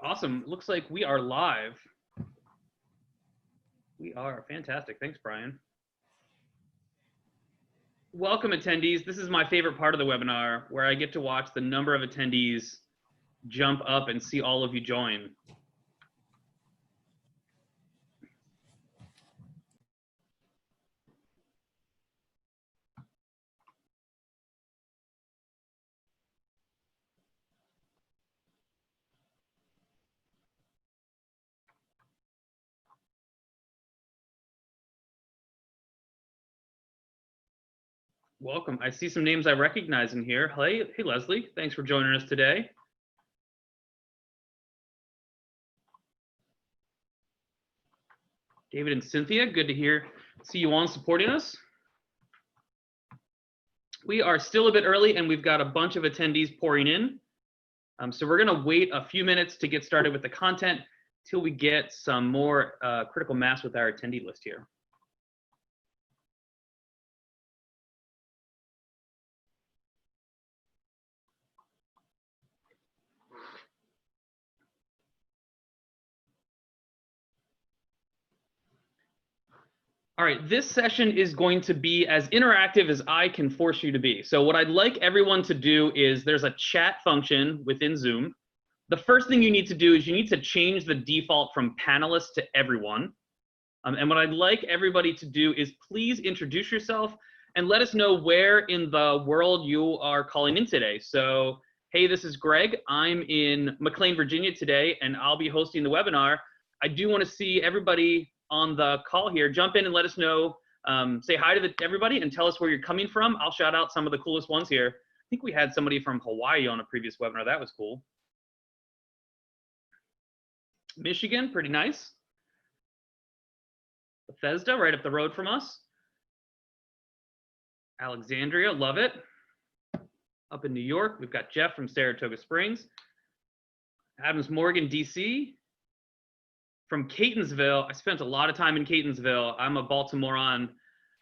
Awesome. Looks like we are live. We are fantastic. Thanks, Brian. Welcome, attendees. This is my favorite part of the webinar, where I get to watch the number of attendees jump up and see all of you join. Welcome. I see some names I recognize in here. Hey, Leslie. Thanks for joining us today. David and Cynthia, good to see you on supporting us. We are still a bit early and we've got a bunch of attendees pouring in. So we're gonna wait a few minutes to get started with the content till we get some more critical mass with our attendee list here. All right, this session is going to be as interactive as I can force you to be. So what I'd like everyone to do is there's a chat function within Zoom. The first thing you need to do is you need to change the default from panelist to everyone. And what I'd like everybody to do is please introduce yourself and let us know where in the world you are calling in today. So, hey, this is Greg. I'm in McLean, Virginia today, and I'll be hosting the webinar. I do want to see everybody on the call here. Jump in and let us know, say hi to everybody and tell us where you're coming from. I'll shout out some of the coolest ones here. I think we had somebody from Hawaii on a previous webinar. That was cool. Michigan, pretty nice. Bethesda, right up the road from us. Alexandria, love it. Up in New York, we've got Jeff from Saratoga Springs. Adams Morgan, DC. From Catonsville, I spent a lot of time in Catonsville. I'm a Baltimorean.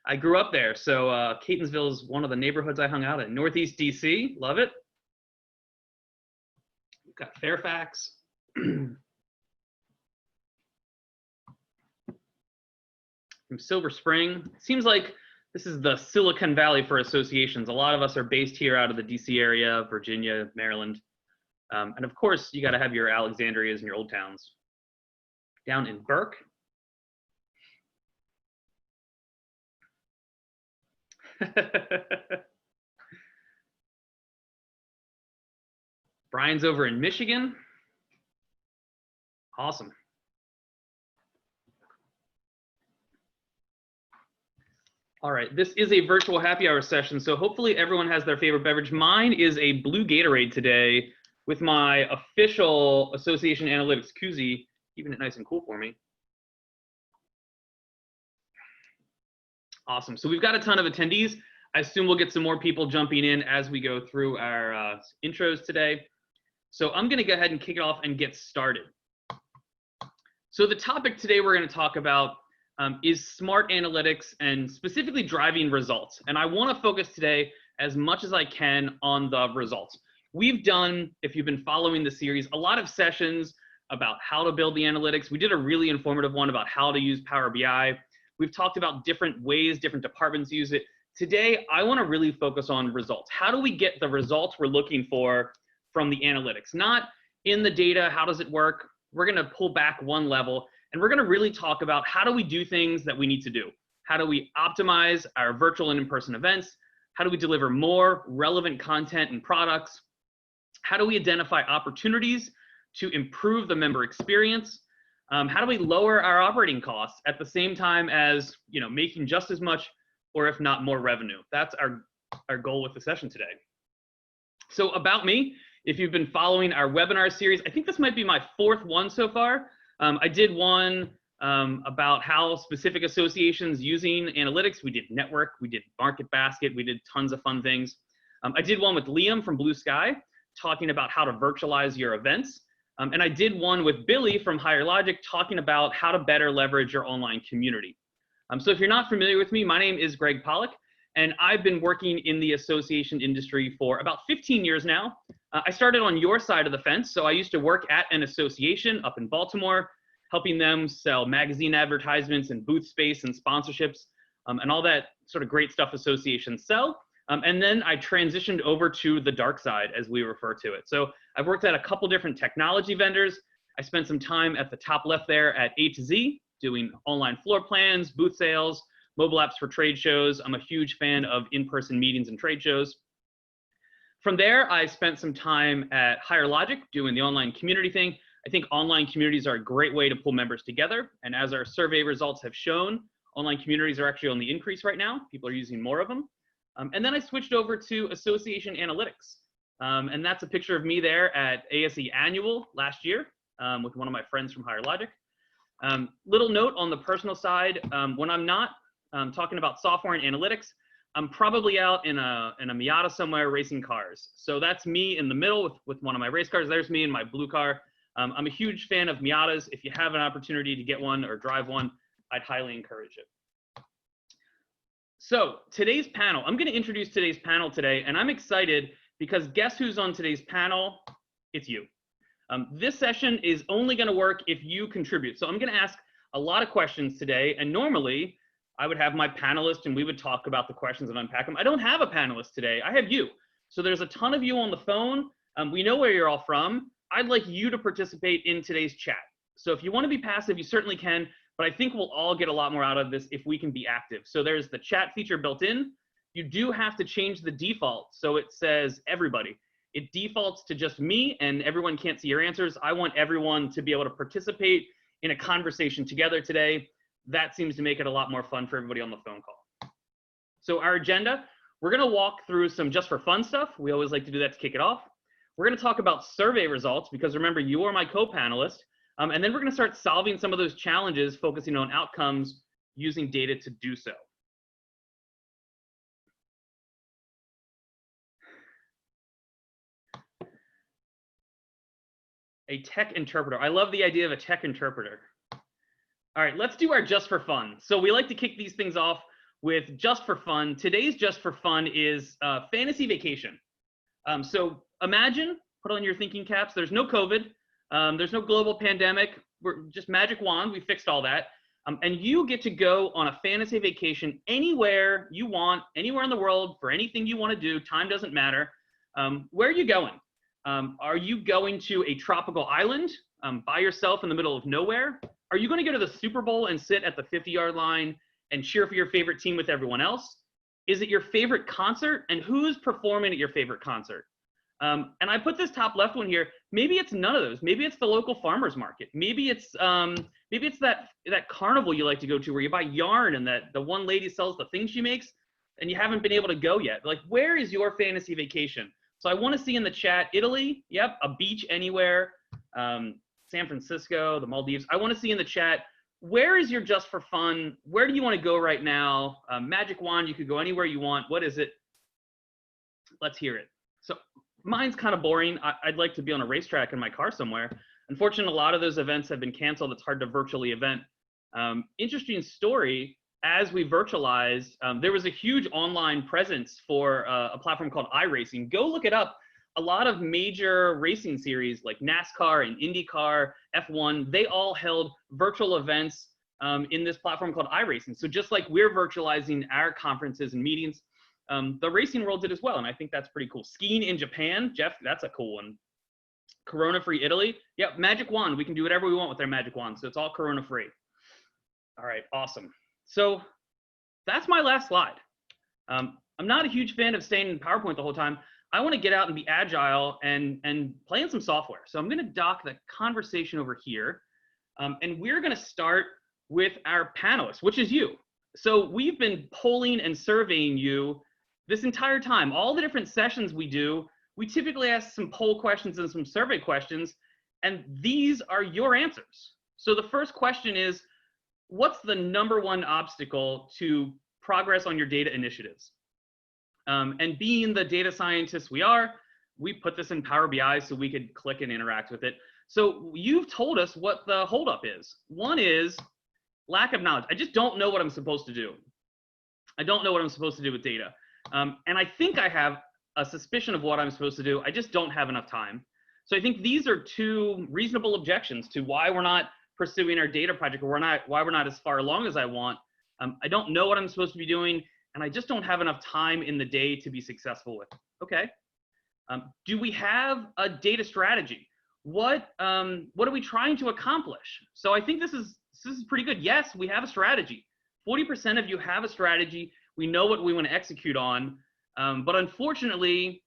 I grew up there, so Catonsville is one of the neighborhoods I hung out in. Northeast DC, love it. We've got Fairfax. From Silver Spring. It seems like this is the Silicon Valley for associations. A lot of us are based here out of the DC area, Virginia, Maryland. And of course, you got to have your Alexandrias and your old towns. Down in Burke. Brian's over in Michigan. Awesome. All right, this is a virtual happy hour session, so hopefully everyone has their favorite beverage. Mine is a blue Gatorade today with my official Association Analytics koozie, keeping it nice and cool for me. Awesome, so we've got a ton of attendees. I assume we'll get some more people jumping in as we go through our intros today. So I'm gonna go ahead and kick it off and get started. So the topic today we're gonna talk about is smart analytics and specifically driving results. And I want to focus today as much as I can on the results. We've done, if you've been following the series, a lot of sessions about how to build the analytics. We did a really informative one about how to use Power BI. We've talked about different ways different departments use it. Today, I want to really focus on results. How do we get the results we're looking for from the analytics? Not in the data, how does it work? We're going to pull back one level. And we're going to really talk about how do we do things that we need to do? How do we optimize our virtual and in-person events? How do we deliver more relevant content and products? How do we identify opportunities to improve the member experience? How do we lower our operating costs at the same time as making just as much or if not more revenue? That's our goal with the session today. So about me, if you've been following our webinar series, I think this might be my 4th one so far. I did one about how specific associations using analytics. We did network, we did market basket, we did tons of fun things. I did one with Liam from Blue Sky talking about how to virtualize your events. And I did one with Billy from Higher Logic talking about how to better leverage your online community. So if you're not familiar with me, my name is Greg Pollock, and I've been working in the association industry for about 15 years now. I started on your side of the fence, so I used to work at an association up in Baltimore, helping them sell magazine advertisements and booth space and sponsorships, and all that sort of great stuff associations sell. And then I transitioned over to the dark side, as we refer to it. So I've worked at a couple different technology vendors. I spent some time at the top left there at A to Z, doing online floor plans, booth sales, mobile apps for trade shows. I'm a huge fan of in-person meetings and trade shows. From there, I spent some time at Higher Logic doing the online community thing. I think online communities are a great way to pull members together. And as our survey results have shown, online communities are actually on the increase right now. People are using more of them. And then I switched over to association analytics. And that's a picture of me there at ASE Annual last year with one of my friends from Higher Logic. Little note on the personal side, when I'm not talking about software and analytics, I'm probably out in a Miata somewhere racing cars. So that's me in the middle with one of my race cars. There's me in my blue car. I'm a huge fan of Miatas. If you have an opportunity to get one or drive one, I'd highly encourage it. So today's panel, I'm going to introduce today's panel today, and I'm excited because guess who's on today's panel? It's you. This session is only going to work if you contribute. So I'm going to ask a lot of questions today, and normally I would have my panelists and we would talk about the questions and unpack them. I don't have a panelist today. I have you. So there's a ton of you on the phone. We know where you're all from. I'd like you to participate in today's chat. So if you want to be passive, you certainly can. But I think we'll all get a lot more out of this if we can be active. So there's the chat feature built in. You do have to change the default so it says everybody. It defaults to just me and everyone can't see your answers. I want everyone to be able to participate in a conversation together today. That seems to make it a lot more fun for everybody on the phone call. So our agenda, we're going to walk through some just for fun stuff. We always like to do that to kick it off. We're going to talk about survey results because remember, you are my co-panelist. And then we're going to start solving some of those challenges, focusing on outcomes using data to do so. A tech interpreter. I love the idea of a tech interpreter. All right, let's do our just for fun. So we like to kick these things off with just for fun. Today's just for fun is fantasy vacation. So imagine, put on your thinking caps, there's no COVID. There's no global pandemic. We're just magic wand. We fixed all that. And you get to go on a fantasy vacation anywhere you want, anywhere in the world for anything you want to do. Time doesn't matter. Where are you going? Are you going to a tropical island by yourself in the middle of nowhere? Are you going to go to the Super Bowl and sit at the 50-yard line and cheer for your favorite team with everyone else? Is it your favorite concert? And who's performing at your favorite concert? And I put this top left one here. Maybe it's none of those. Maybe it's the local farmer's market. Maybe it's that carnival you like to go to where you buy yarn and that the one lady sells the things she makes and you haven't been able to go yet. Like, where is your fantasy vacation? So I want to see in the chat, Italy, yep, a beach anywhere, San Francisco, the Maldives. I want to see in the chat, where is your just for fun? Where do you want to go right now? Magic wand, you could go anywhere you want. What is it? Let's hear it. So mine's kind of boring. I'd like to be on a racetrack in my car somewhere. Unfortunately, a lot of those events have been canceled. It's hard to virtually event. Interesting story, as we virtualized, there was a huge online presence for a platform called iRacing. Go look it up. A lot of major racing series like NASCAR and IndyCar, F1, they all held virtual events in this platform called iRacing. So just like we're virtualizing our conferences and meetings, the racing world did as well, and I think that's pretty cool. Skiing in Japan, Jeff, that's a cool one. Corona-free Italy. Yep, magic wand. We can do whatever we want with our magic wand, so it's all corona-free. All right, awesome. So that's my last slide. I'm not a huge fan of staying in PowerPoint the whole time. I want to get out and be agile and play in some software. So I'm going to dock the conversation over here, and we're going to start with our panelists, which is you. So we've been polling and surveying you this entire time. All the different sessions we do, we typically ask some poll questions and some survey questions, and these are your answers. So the first question is, what's the #1 obstacle to progress on your data initiatives? And being the data scientists we are, we put this in Power BI so we could click and interact with it. So you've told us what the holdup is. One is lack of knowledge. I just don't know what I'm supposed to do. I don't know what I'm supposed to do with data. And I think I have a suspicion of what I'm supposed to do. I just don't have enough time. So I think these are two reasonable objections to why we're not pursuing our data project, or why we're not as far along as I want. I don't know what I'm supposed to be doing, and I just don't have enough time in the day to be successful with it. Okay. Do we have a data strategy? What are we trying to accomplish? So I think this is pretty good. Yes, we have a strategy. 40% of you have a strategy. We know what we want to execute on, but unfortunately,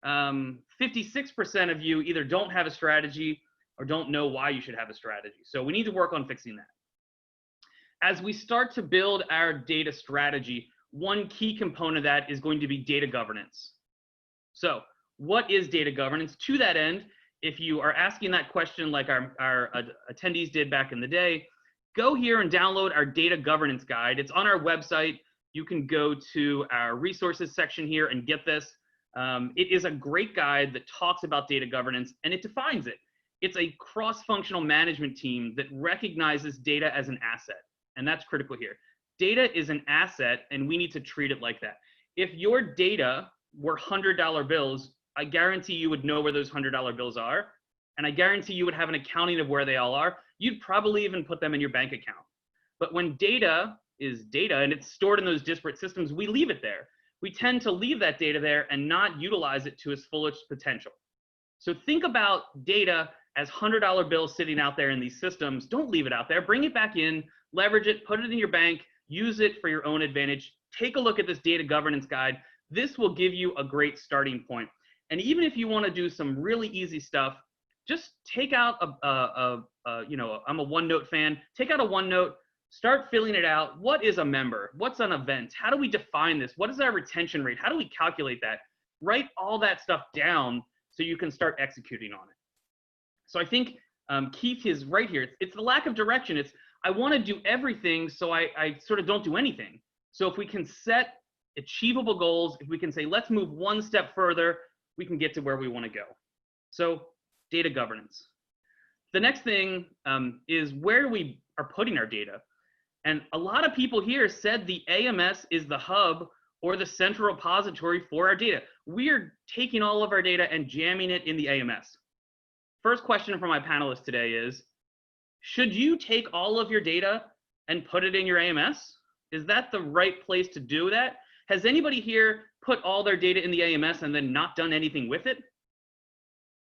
56% of you either don't have a strategy or don't know why you should have a strategy. So we need to work on fixing that. As we start to build our data strategy, one key component of that is going to be data governance. So what is data governance? To that end, if you are asking that question like our attendees did back in the day, go here and download our data governance guide. It's on our website. You can go to our resources section here and get this. It is a great guide that talks about data governance, and it defines it. It's a cross-functional management team that recognizes data as an asset, and that's critical here. Data is an asset, and we need to treat it like that. If your data were $100 bills, I guarantee you would know where those $100 bills are, and I guarantee you would have an accounting of where they all are. You'd probably even put them in your bank account. But when data is data and it's stored in those disparate systems, we leave it there. We tend to leave that data there and not utilize it to its fullest potential. So think about data as $100 bills sitting out there in these systems. Don't leave it out there. Bring it back in, leverage it, put it in your bank, use it for your own advantage. Take a look at this data governance guide. This will give you a great starting point. And even if you want to do some really easy stuff, just take out I'm a OneNote fan. Take out a OneNote, start filling it out. What is a member? What's an event? How do we define this? What is our retention rate? How do we calculate that? Write all that stuff down so you can start executing on it. So I think Keith is right here. It's the lack of direction. It's I want to do everything, so I sort of don't do anything. So if we can set achievable goals, if we can say, let's move one step further, we can get to where we want to go. So data governance. The next thing is where we are putting our data. And a lot of people here said the AMS is the hub or the central repository for our data. We are taking all of our data and jamming it in the AMS. First question from my panelists today is, should you take all of your data and put it in your AMS? Is that the right place to do that? Has anybody here put all their data in the AMS and then not done anything with it?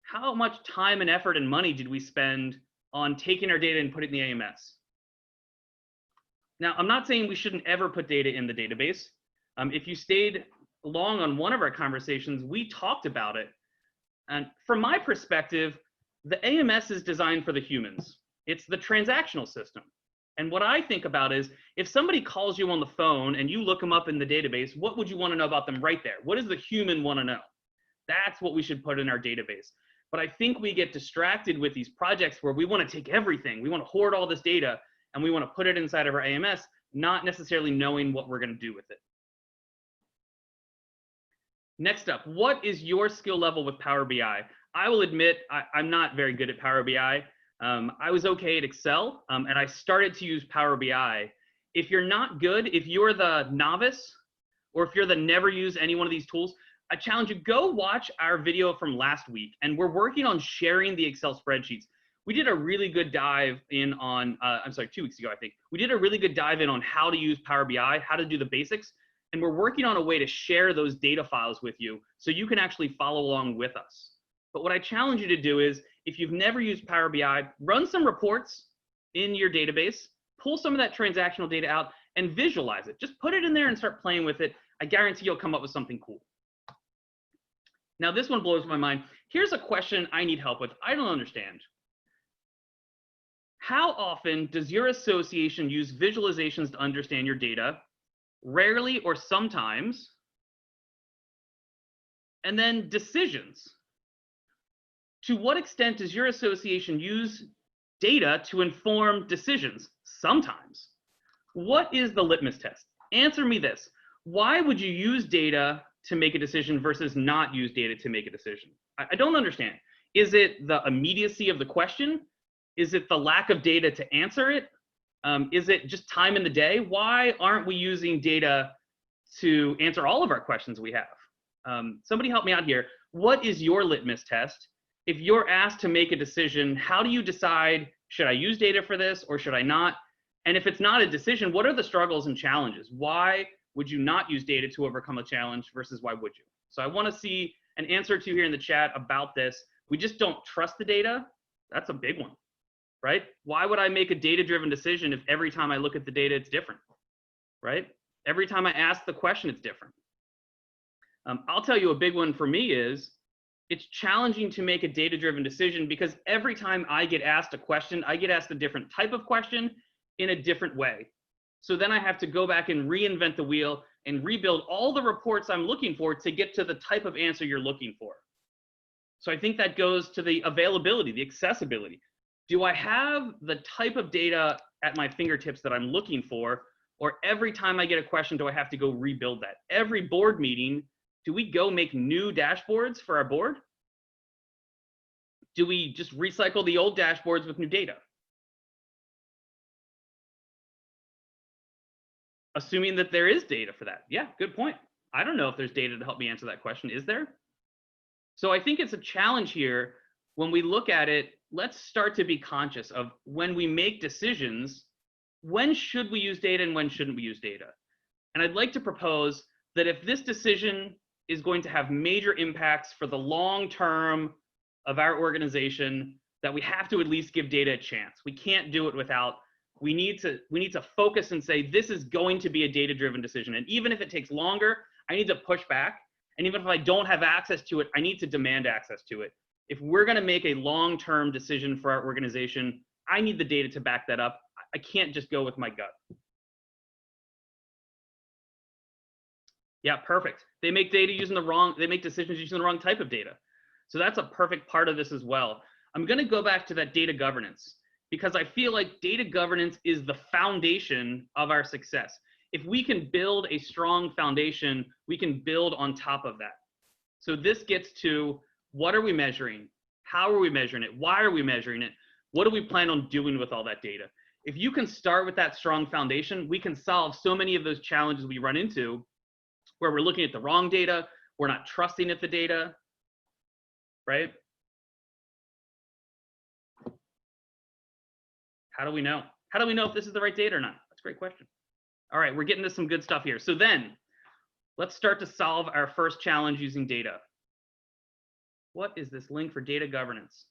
How much time and effort and money did we spend on taking our data and put it in the AMS? Now, I'm not saying we shouldn't ever put data in the database. If you stayed long on one of our conversations, we talked about it. And from my perspective, the AMS is designed for the humans. It's the transactional system. And what I think about is, if somebody calls you on the phone and you look them up in the database, what would you want to know about them right there? What does the human want to know? That's what we should put in our database. But I think we get distracted with these projects where we want to take everything. We want to hoard all this data and we want to put it inside of our AMS, not necessarily knowing what we're going to do with it. Next up, what is your skill level with Power BI? I will admit I'm not very good at Power BI. I was okay at Excel, and I started to use Power BI. If you're not good, if you're the novice, or if you're the never use any one of these tools, I challenge you, go watch our video from last week, and we're working on sharing the Excel spreadsheets. We did a really good dive in on, 2 weeks ago, I think. We did a really good dive in on how to use Power BI, how to do the basics, and we're working on a way to share those data files with you so you can actually follow along with us. But what I challenge you to do is, if you've never used Power BI, run some reports in your database, pull some of that transactional data out, and visualize it. Just put it in there and start playing with it. I guarantee you'll come up with something cool. Now, this one blows my mind. Here's a question I need help with. I don't understand. How often does your association use visualizations to understand your data? Rarely or sometimes. And then decisions. To what extent does your association use data to inform decisions? Sometimes. What is the litmus test? Answer me this. Why would you use data to make a decision versus not use data to make a decision? I don't understand. Is it the immediacy of the question? Is it the lack of data to answer it? Is it just time in the day? Why aren't we using data to answer all of our questions we have. Somebody help me out here. What is your litmus test? If you're asked to make a decision, how do you decide, should I use data for this or should I not? And if it's not a decision, what are the struggles and challenges? Why would you not use data to overcome a challenge versus why would you? So I want to see an answer to here in the chat about this. We just don't trust the data. That's a big one, right? Why would I make a data-driven decision if every time I look at the data, it's different, right? Every time I ask the question, it's different. I'll tell you a big one for me is it's challenging to make a data-driven decision because every time I get asked a question, I get asked a different type of question in a different way. So then I have to go back and reinvent the wheel and rebuild all the reports I'm looking for to get to the type of answer you're looking for. So I think that goes to the availability, the accessibility. Do I have the type of data at my fingertips that I'm looking for? Or every time I get a question, do I have to go rebuild that? Every board meeting, do we go make new dashboards for our board? Do we just recycle the old dashboards with new data? Assuming that there is data for that. Yeah, good point. I don't know if there's data to help me answer that question. Is there? So I think it's a challenge here. When we look at it, let's start to be conscious of when we make decisions, when should we use data and when shouldn't we use data? And I'd like to propose that if this decision is going to have major impacts for the long term of our organization, that we have to at least give data a chance. We can't do it without. We need to focus and say, this is going to be a data-driven decision. And even if it takes longer, I need to push back. And even if I don't have access to it, I need to demand access to it. If we're going to make a long-term decision for our organization, I need the data to back that up. I can't just go with my gut. Yeah, perfect. They make decisions using the wrong type of data. So that's a perfect part of this as well. I'm going to go back to that data governance, because I feel like data governance is the foundation of our success. If we can build a strong foundation, we can build on top of that. So this gets to, what are we measuring? How are we measuring it? Why are we measuring it? What do we plan on doing with all that data? If you can start with that strong foundation, we can solve so many of those challenges we run into where we're looking at the wrong data, we're not trusting at the data, right? How do we know? How do we know if this is the right data or not? That's a great question. All right, we're getting to some good stuff here. So then let's start to solve our first challenge using data. What is this link for data governance?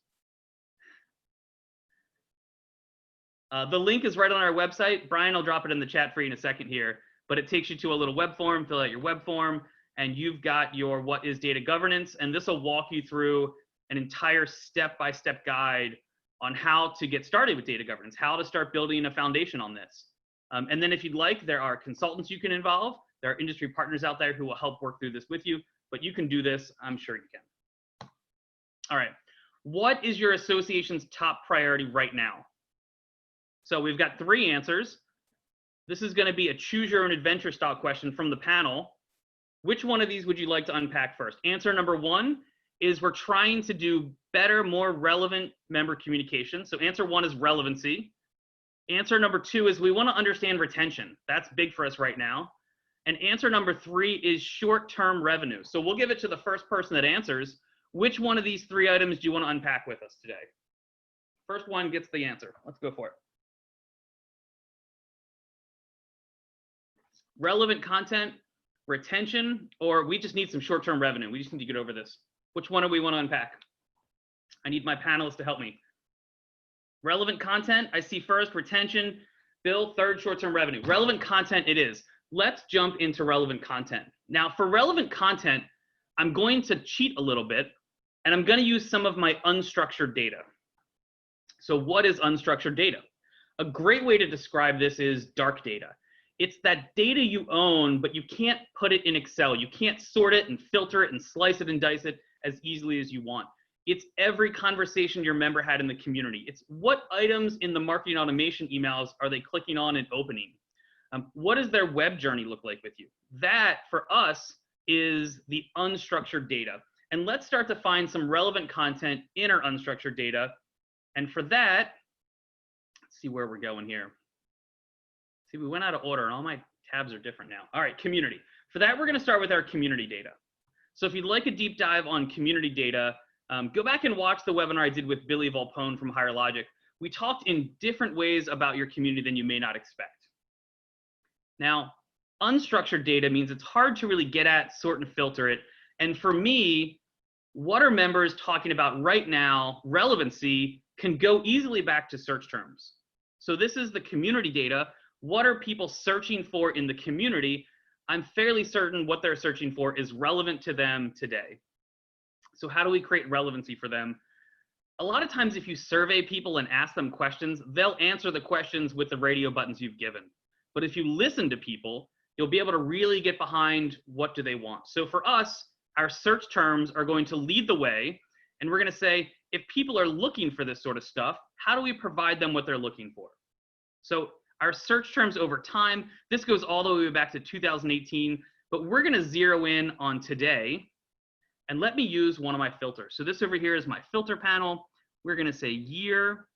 The link is right on our website. Brian will drop it in the chat for you in a second here, but it takes you to a little web form. Fill out your web form, and you've got your what is data governance, and this will walk you through an entire step-by-step guide on how to get started with data governance, how to start building a foundation on this. And then if you'd like, there are consultants you can involve. There are industry partners out there who will help work through this with you, but you can do this. I'm sure you can. All right. What is your association's top priority right now? So we've got 3 answers. This is going to be a choose your own adventure style question from the panel. Which one of these would you like to unpack first? Answer number 1 is we're trying to do better, more relevant member communication. So answer 1 is relevancy. Answer number 2 is we want to understand retention. That's big for us right now. And answer number 3 is short-term revenue. So we'll give it to the first person that answers. Which one of these 3 items do you want to unpack with us today? First one gets the answer. Let's go for it. Relevant content, retention, or we just need some short-term revenue. We just need to get over this. Which one do we want to unpack? I need my panelists to help me. Relevant content, I see first, retention. Bill, third, short-term revenue. Relevant content it is. Let's jump into relevant content. Now, for relevant content, I'm going to cheat a little bit, and I'm going to use some of my unstructured data. So what is unstructured data? A great way to describe this is dark data. It's that data you own, but you can't put it in Excel. You can't sort it and filter it and slice it and dice it as easily as you want. It's every conversation your member had in the community. It's what items in the marketing automation emails are they clicking on and opening? What does their web journey look like with you? That, for us, is the unstructured data. And let's start to find some relevant content in our unstructured data. And for that, let's see where we're going here. See, we went out of order and all my tabs are different now. All right, community. For that, we're going to start with our community data. So if you'd like a deep dive on community data, go back and watch the webinar I did with Billy Volpone from Higher Logic. We talked in different ways about your community than you may not expect. Now, unstructured data means it's hard to really get at, sort, and filter it. And for me, what are members talking about right now, relevancy, can go easily back to search terms. So this is the community data. What are people searching for in the community? I'm fairly certain what they're searching for is relevant to them today. So how do we create relevancy for them? A lot of times if you survey people and ask them questions, they'll answer the questions with the radio buttons you've given. But if you listen to people, you'll be able to really get behind what do they want. So for us, our search terms are going to lead the way, and we're going to say, if people are looking for this sort of stuff, how do we provide them what they're looking for? So our search terms over time, this goes all the way back to 2018, but we're going to zero in on today. And let me use one of my filters. So this over here is my filter panel. We're going to say year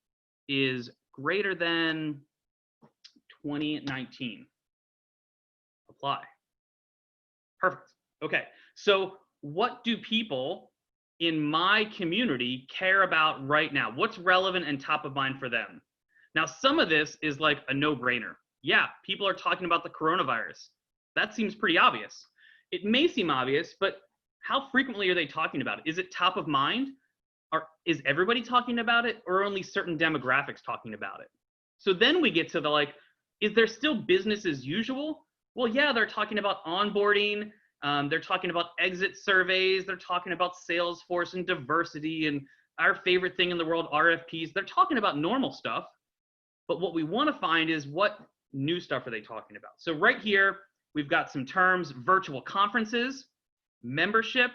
is greater than 2019. Apply. Perfect. Okay. So what do people in my community care about right now? What's relevant and top of mind for them? Now, some of this is like a no-brainer. Yeah, people are talking about the coronavirus. That seems pretty obvious. It may seem obvious, but how frequently are they talking about it? Is it top of mind? Or is everybody talking about it, or only certain demographics talking about it? So then we get to the like, is there still business as usual? Well, yeah, they're talking about onboarding. They're talking about exit surveys. They're talking about Salesforce and diversity and our favorite thing in the world, RFPs. They're talking about normal stuff. But what we want to find is what new stuff are they talking about? So right here, we've got some terms: virtual conferences, membership,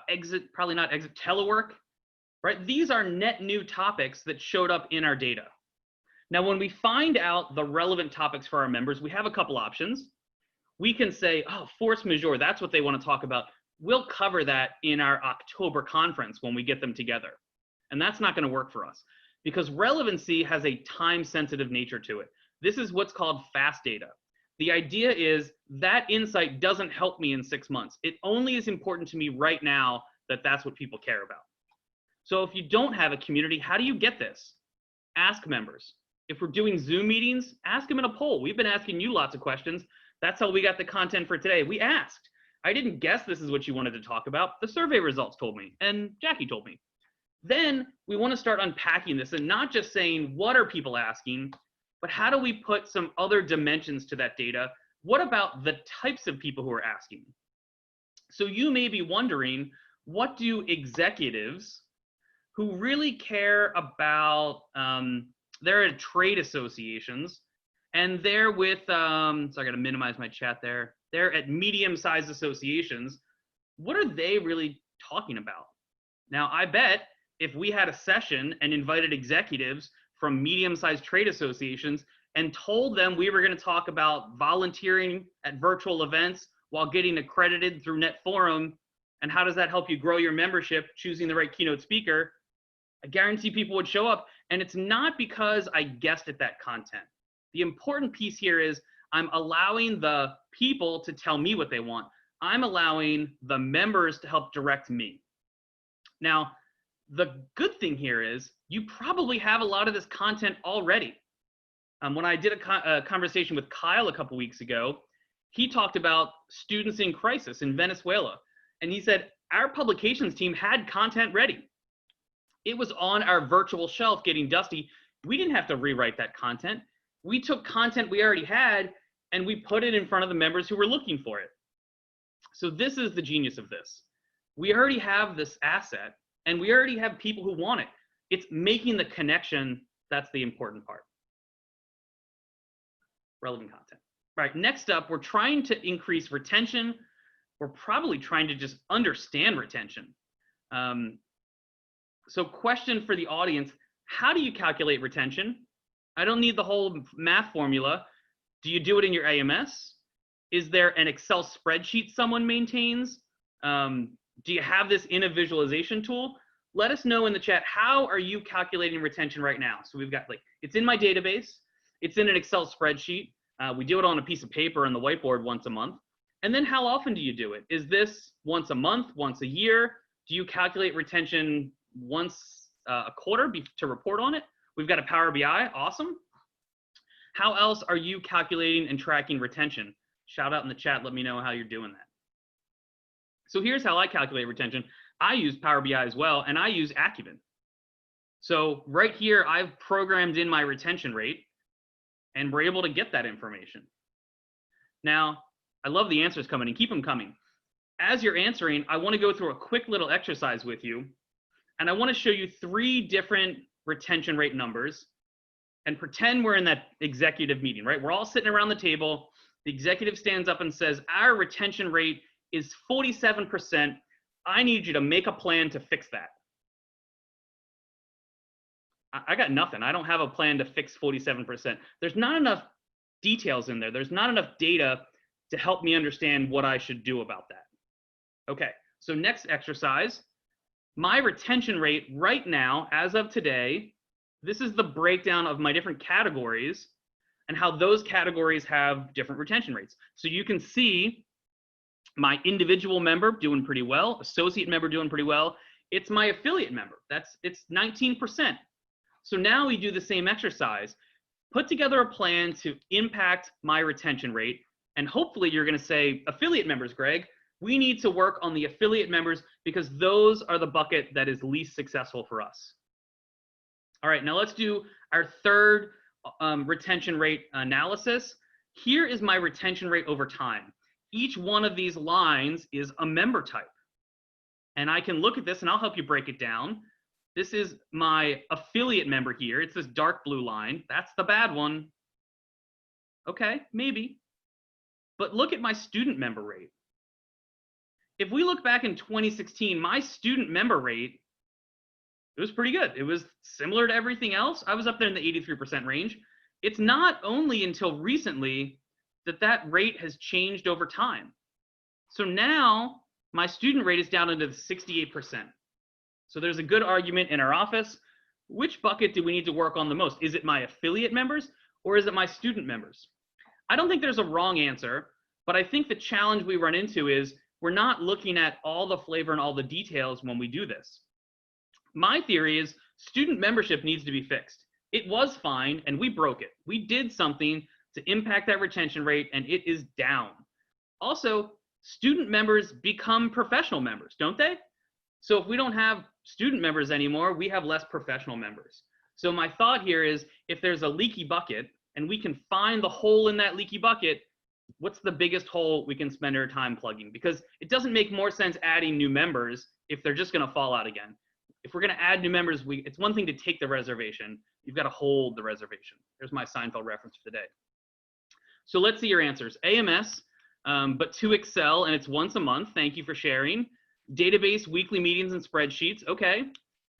exit, probably not exit, telework, right? These are net new topics that showed up in our data. Now, when we find out the relevant topics for our members, we have a couple options. We can say, oh, force majeure, that's what they want to talk about. We'll cover that in our October conference when we get them together. And that's not going to work for us because relevancy has a time-sensitive nature to it. This is what's called fast data. The idea is that insight doesn't help me in 6 months. It only is important to me right now that that's what people care about. So if you don't have a community, how do you get this? Ask members. If we're doing Zoom meetings, ask them in a poll. We've been asking you lots of questions. That's how we got the content for today. We asked. I didn't guess this is what you wanted to talk about. The survey results told me, and Jackie told me. Then we want to start unpacking this and not just saying, what are people asking, but how do we put some other dimensions to that data? What about the types of people who are asking? So you may be wondering, what do executives who really care about, they're at trade associations, and they're with, so I got to minimize my chat there. They're at medium-sized associations. What are they really talking about? Now, I bet if we had a session and invited executives from medium-sized trade associations and told them we were going to talk about volunteering at virtual events while getting accredited through NetForum, and how does that help you grow your membership, choosing the right keynote speaker, I guarantee people would show up. And it's not because I guessed at that content. The important piece here is I'm allowing the people to tell me what they want. I'm allowing the members to help direct me. Now, the good thing here is you probably have a lot of this content already. When I did a conversation with Kyle a couple weeks ago, he talked about students in crisis in Venezuela. And he said, our publications team had content ready. It was on our virtual shelf getting dusty. We didn't have to rewrite that content. We took content we already had and we put it in front of the members who were looking for it. So this is the genius of this. We already have this asset and we already have people who want it. It's making the connection that's the important part. Relevant content. All right, next up, we're trying to increase retention. We're probably trying to just understand retention. So question for the audience, how do you calculate retention? I don't need the whole math formula. Do you do it in your AMS? Is there an Excel spreadsheet someone maintains? Do you have this in a visualization tool? Let us know in the chat, how are you calculating retention right now? So we've got like, it's in my database. It's in an Excel spreadsheet. We do it on a piece of paper on the whiteboard once a month. And then how often do you do it? Is this once a month, once a year? Do you calculate retention once a quarter to report on it? We've got a Power BI, awesome. How else are you calculating and tracking retention? Shout out in the chat, let me know how you're doing that. So here's how I calculate retention. I use Power BI as well, and I use Acumen. So right here, I've programmed in my retention rate, and we're able to get that information. Now, I love the answers coming in. Keep them coming. As you're answering, I want to go through a quick little exercise with you, and I want to show you 3 different retention rate numbers, and pretend we're in that executive meeting, right? We're all sitting around the table. The executive stands up and says, our retention rate is 47%. I need you to make a plan to fix that. I got nothing. I don't have a plan to fix 47%. There's not enough details in there. There's not enough data to help me understand what I should do about that. Okay, so next exercise. My retention rate right now, as of today, this is the breakdown of my different categories and how those categories have different retention rates. So you can see my individual member doing pretty well, associate member doing pretty well. It's my affiliate member. It's 19%. So now we do the same exercise. Put together a plan to impact my retention rate. And hopefully you're going to say, affiliate members, Greg, we need to work on the affiliate members because those are the bucket that is least successful for us. All right, now let's do our third retention rate analysis. Here is my retention rate over time. Each one of these lines is a member type. And I can look at this and I'll help you break it down. This is my affiliate member here. It's this dark blue line. That's the bad one. Okay, maybe. But look at my student member rate. If we look back in 2016, my student member rate, it was pretty good. It was similar to everything else. I was up there in the 83% range. It's not only until recently that that rate has changed over time. So now my student rate is down into the 68%. So there's a good argument in our office. Which bucket do we need to work on the most? Is it my affiliate members or is it my student members? I don't think there's a wrong answer, but I think the challenge we run into is we're not looking at all the flavor and all the details when we do this. My theory is student membership needs to be fixed. It was fine and we broke it. We did something to impact that retention rate and it is down. Also, student members become professional members, don't they? So if we don't have student members anymore, we have less professional members. So my thought here is if there's a leaky bucket and we can find the hole in that leaky bucket, what's the biggest hole we can spend our time plugging? Because it doesn't make more sense adding new members if they're just going to fall out again. If we're going to add new members, it's one thing to take the reservation. You've got to hold the reservation. There's my Seinfeld reference for the day. So let's see your answers. AMS, but to Excel, and it's once a month. Thank you for sharing. Database, weekly meetings, and spreadsheets. Okay.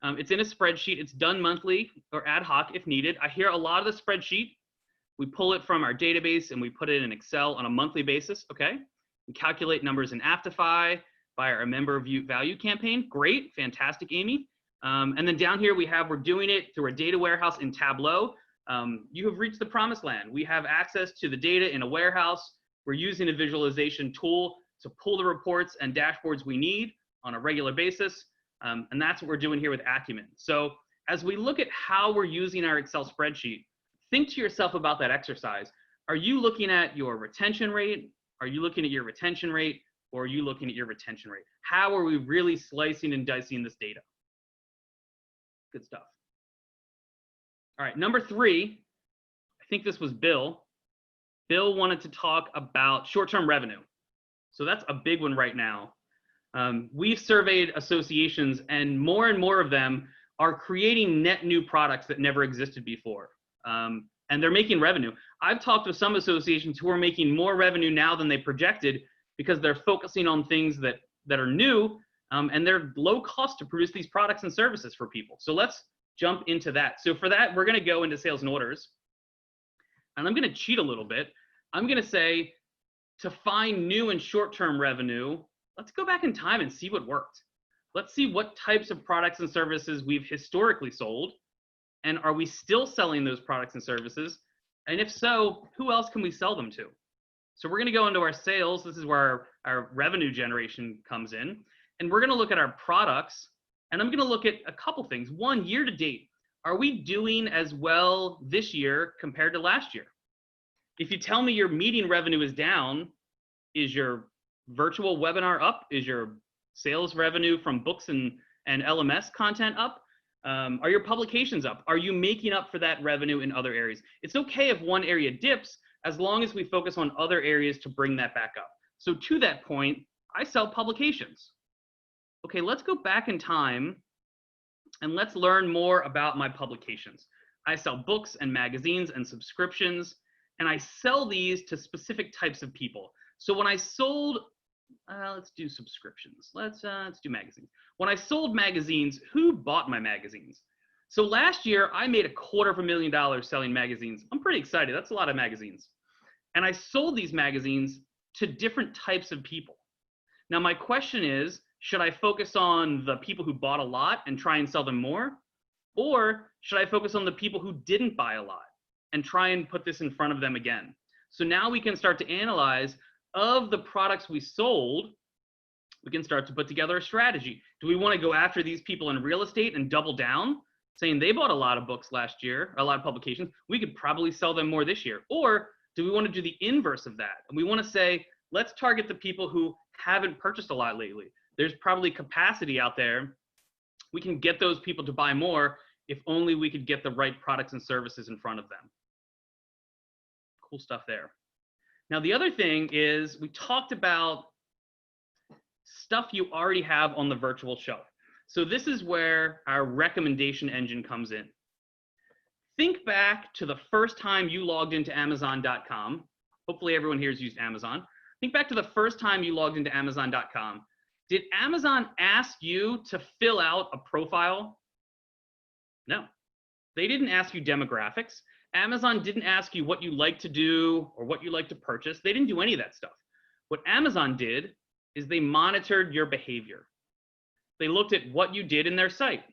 It's in a spreadsheet. It's done monthly or ad hoc if needed. I hear a lot of the spreadsheet. We pull it from our database and we put it in Excel on a monthly basis. Okay. We calculate numbers in Aptify by our member value campaign. Great. Fantastic, Amy. And then down here we're doing it through a data warehouse in Tableau. You have reached the promised land. We have access to the data in a warehouse. We're using a visualization tool to pull the reports and dashboards we need on a regular basis. And that's what we're doing here with Acumen. So as we look at how we're using our Excel spreadsheet, think to yourself about that exercise. Are you looking at your retention rate? Are you looking at your retention rate? Or are you looking at your retention rate? How are we really slicing and dicing this data? Good stuff. All right, number 3, I think this was Bill. Bill wanted to talk about short-term revenue. So that's a big one right now. We've surveyed associations and more of them are creating net new products that never existed before. And they're making revenue. I've talked with some associations who are making more revenue now than they projected because they're focusing on things that are new and they're low cost to produce these products and services for people. So let's jump into that. So for that, we're going to go into sales and orders. And I'm going to cheat a little bit. I'm going to say to find new and short-term revenue, let's go back in time and see what worked. Let's see what types of products and services we've historically sold. And are we still selling those products and services? And if so, who else can we sell them to? So we're going to go into our sales. This is where our revenue generation comes in. And we're going to look at our products. And I'm going to look at a couple things. One, year to date. Are we doing as well this year compared to last year? If you tell me your meeting revenue is down, is your virtual webinar up? Is your sales revenue from books and LMS content up? Are your publications up? Are you making up for that revenue in other areas? It's okay if one area dips, as long as we focus on other areas to bring that back up. So to that point, I sell publications. Okay, let's go back in time and let's learn more about my publications. I sell books and magazines and subscriptions, and I sell these to specific types of people. So when I sold, let's do subscriptions. Let's do magazines. When I sold magazines, who bought my magazines? So last year, I made $250,000 selling magazines. I'm pretty excited. That's a lot of magazines. And I sold these magazines to different types of people. Now, my question is, should I focus on the people who bought a lot and try and sell them more? Or should I focus on the people who didn't buy a lot and try and put this in front of them again? So now we can start to analyze, of the products we sold, we can start to put together a strategy. Do we want to go after these people in real estate and double down, saying they bought a lot of books last year, a lot of publications, we could probably sell them more this year? Or do we want to do the inverse of that? And we want to say, let's target the people who haven't purchased a lot lately. There's probably capacity out there. We can get those people to buy more if only we could get the right products and services in front of them. Cool stuff there. Now, the other thing is we talked about stuff you already have on the virtual shelf. So this is where our recommendation engine comes in. Think back to the first time you logged into Amazon.com. Hopefully everyone here has used Amazon. Think back to the first time you logged into Amazon.com. Did Amazon ask you to fill out a profile? No. They didn't ask you demographics. Amazon didn't ask you what you like to do or what you like to purchase. They didn't do any of that stuff. What Amazon did is they monitored your behavior. They looked at what you did in their site.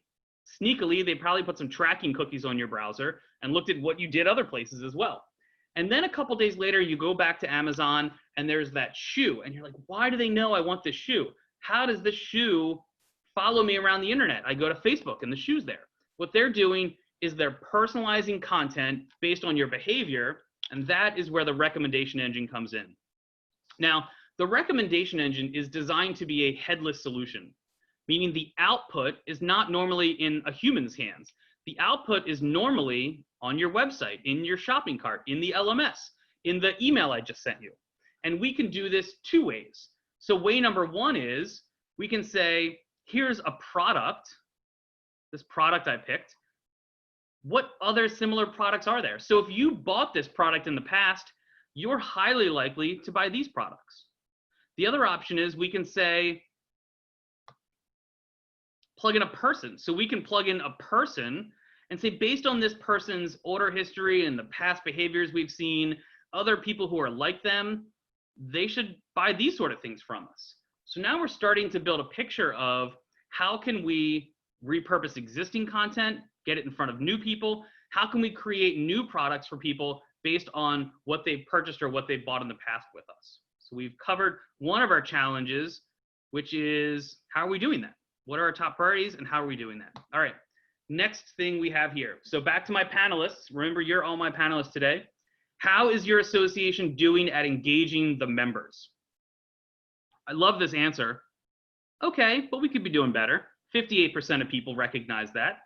Sneakily, they probably put some tracking cookies on your browser and looked at what you did other places as well. And then a couple days later, you go back to Amazon and there's that shoe. And you're like, why do they know I want this shoe? How does this shoe follow me around the internet? I go to Facebook and the shoe's there. What they're doing is they're personalizing content based on your behavior. And that is where the recommendation engine comes in. Now, the recommendation engine is designed to be a headless solution, meaning the output is not normally in a human's hands. The output is normally on your website, in your shopping cart, in the LMS, in the email I just sent you. And we can do this two ways. So way number one is we can say, here's a product, this product I picked. What other similar products are there? So if you bought this product in the past, you're highly likely to buy these products. The other option is we can say, plug in a person. So we can plug in a person and say, based on this person's order history and the past behaviors we've seen, other people who are like them, they should buy these sort of things from us. So now we're starting to build a picture of how can we repurpose existing content, get it in front of new people? How can we create new products for people based on what they've purchased or what they've bought in the past with us? So we've covered one of our challenges, which is how are we doing that? What are our top priorities and how are we doing that? All right, next thing we have here. So back to my panelists. Remember, you're all my panelists today. How is your association doing at engaging the members? I love this answer. Okay, but we could be doing better. 58% of people recognize that.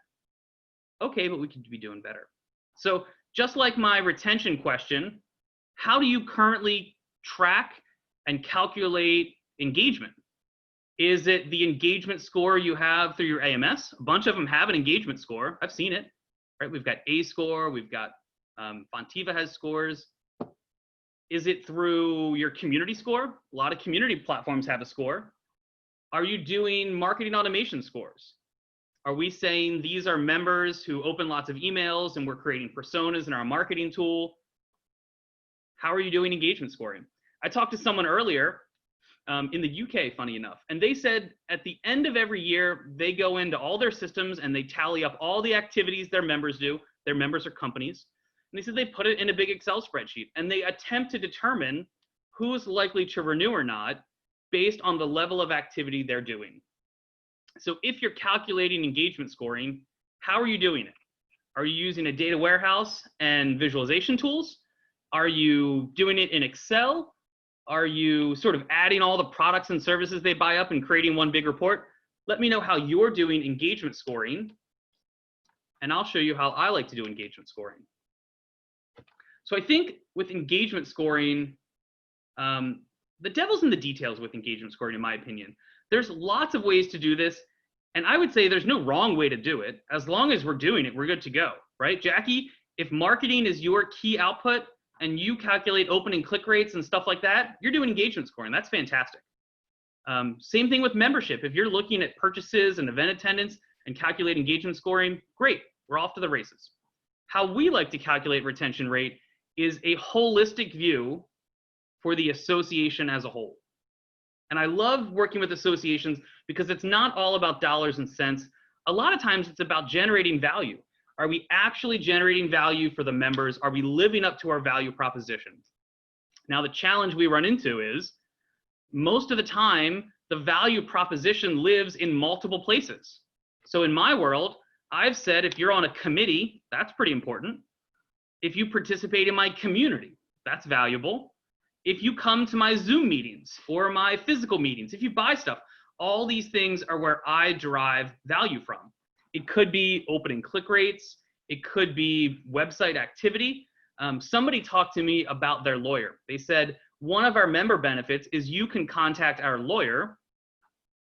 Okay, but we could be doing better. So just like my retention question, how do you currently track and calculate engagement? Is it the engagement score you have through your AMS? A bunch of them have an engagement score. I've seen it, right? We've got A score, we've got Fontiva has scores. Is it through your community score? A lot of community platforms have a score. Are you doing marketing automation scores? Are we saying these are members who open lots of emails and we're creating personas in our marketing tool? How are you doing engagement scoring? I talked to someone earlier in the UK, funny enough, and they said at the end of every year, they go into all their systems and they tally up all the activities their members do. Their members are companies. And they said they put it in a big Excel spreadsheet and they attempt to determine who's likely to renew or not based on the level of activity they're doing. So if you're calculating engagement scoring, how are you doing it? Are you using a data warehouse and visualization tools? Are you doing it in Excel? Are you sort of adding all the products and services they buy up and creating one big report? Let me know how you're doing engagement scoring, and I'll show you how I like to do engagement scoring. So I think with engagement scoring, the devil's in the details with engagement scoring, in my opinion. There's lots of ways to do this, and I would say there's no wrong way to do it. As long as we're doing it, we're good to go, right? Jackie, if marketing is your key output and you calculate open and click rates and stuff like that, you're doing engagement scoring. That's fantastic. Same thing with membership. If you're looking at purchases and event attendance and calculate engagement scoring, great, we're off to the races. How we like to calculate retention rate is a holistic view for the association as a whole. And I love working with associations because it's not all about dollars and cents. A lot of times it's about generating value. Are we actually generating value for the members? Are we living up to our value proposition? Now, the challenge we run into is most of the time, the value proposition lives in multiple places. So in my world, I've said if you're on a committee, that's pretty important. If you participate in my community, that's valuable. If you come to my Zoom meetings or my physical meetings, if you buy stuff, all these things are where I derive value from. It could be open and click rates. It could be website activity. Somebody talked to me about their lawyer. They said, one of our member benefits is you can contact our lawyer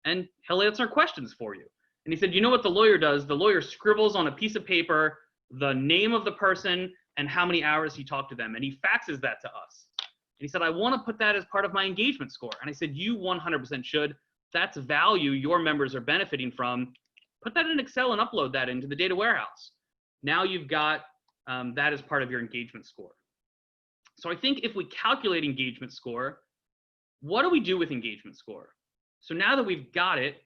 and he'll answer questions for you. And he said, you know what the lawyer does? The lawyer scribbles on a piece of paper the name of the person and how many hours he talked to them, and he faxes that to us. And he said, I want to put that as part of my engagement score. And I said, you 100% should. That's value your members are benefiting from. Put that in Excel and upload that into the data warehouse. Now you've got that as part of your engagement score. So I think if we calculate engagement score, what do we do with engagement score? So now that we've got it,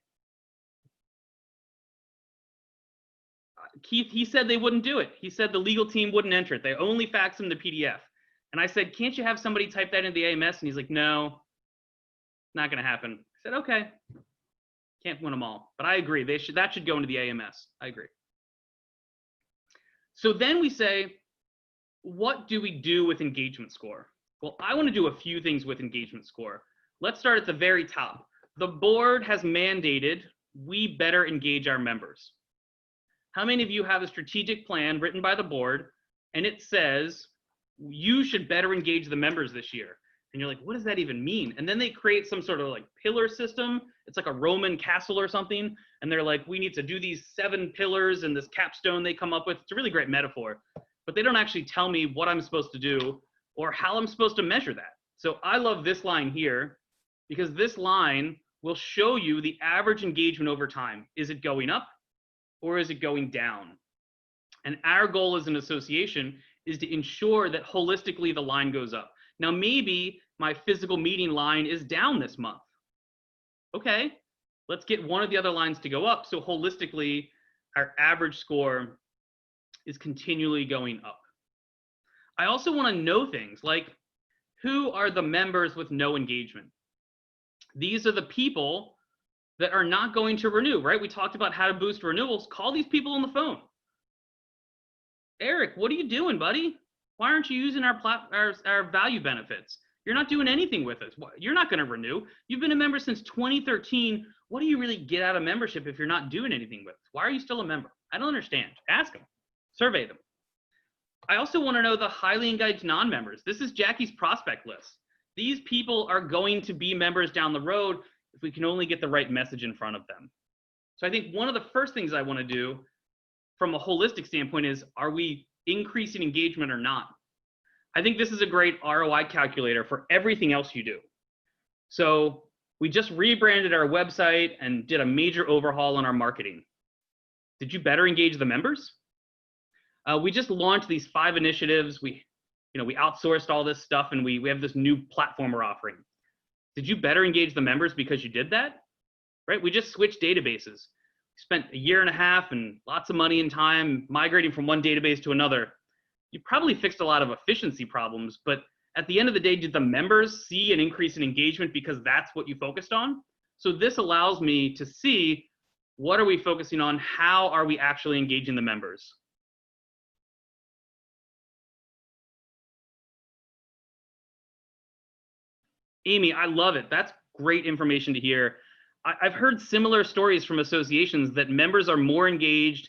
Keith, he said they wouldn't do it. He said the legal team wouldn't enter it. They only fax him the PDF. And I said, can't you have somebody type that into the AMS? And he's like, no, not going to happen. I said, okay, can't win them all. But I agree. That should go into the AMS. I agree. So then we say, what do we do with engagement score? Well, I want to do a few things with engagement score. Let's start at the very top. The board has mandated we better engage our members. How many of you have a strategic plan written by the board and it says you should better engage the members this year? And you're like, what does that even mean? And then they create some sort of like pillar system. It's like a Roman castle or something. And they're like, we need to do these 7 pillars and this capstone they come up with. It's a really great metaphor, but they don't actually tell me what I'm supposed to do or how I'm supposed to measure that. So I love this line here because this line will show you the average engagement over time. Is it going up or is it going down? And our goal as an association is to ensure that holistically the line goes up. Now, maybe my physical meeting line is down this month. Okay, let's get one of the other lines to go up. So holistically, our average score is continually going up. I also want to know things like who are the members with no engagement? These are the people that are not going to renew, right? We talked about how to boost renewals. Call these people on the phone. Eric, what are you doing, buddy? Why aren't you using our value benefits? You're not doing anything with us. You're not going to renew. You've been a member since 2013. What do you really get out of membership if you're not doing anything with us? Why are you still a member? I don't understand. Ask them. Survey them. I also want to know the highly engaged non-members. This is Jackie's prospect list. These people are going to be members down the road if we can only get the right message in front of them. So I think one of the first things I want to do from a holistic standpoint is, are we increasing engagement or not? I think this is a great ROI calculator for everything else you do. So we just rebranded our website and did a major overhaul on our marketing. Did you better engage the members? We just launched these 5 initiatives. We outsourced all this stuff and we have this new platform we're offering. Did you better engage the members because you did that? Right? We just switched databases. We spent a year and a half and lots of money and time migrating from one database to another. You probably fixed a lot of efficiency problems, but At the end of the day, did the members see an increase in engagement because that's what you focused on? So this allows me to see, what are we focusing on? How are we actually engaging the members? Amy, I love it. That's great information to hear. I've heard similar stories from associations that members are more engaged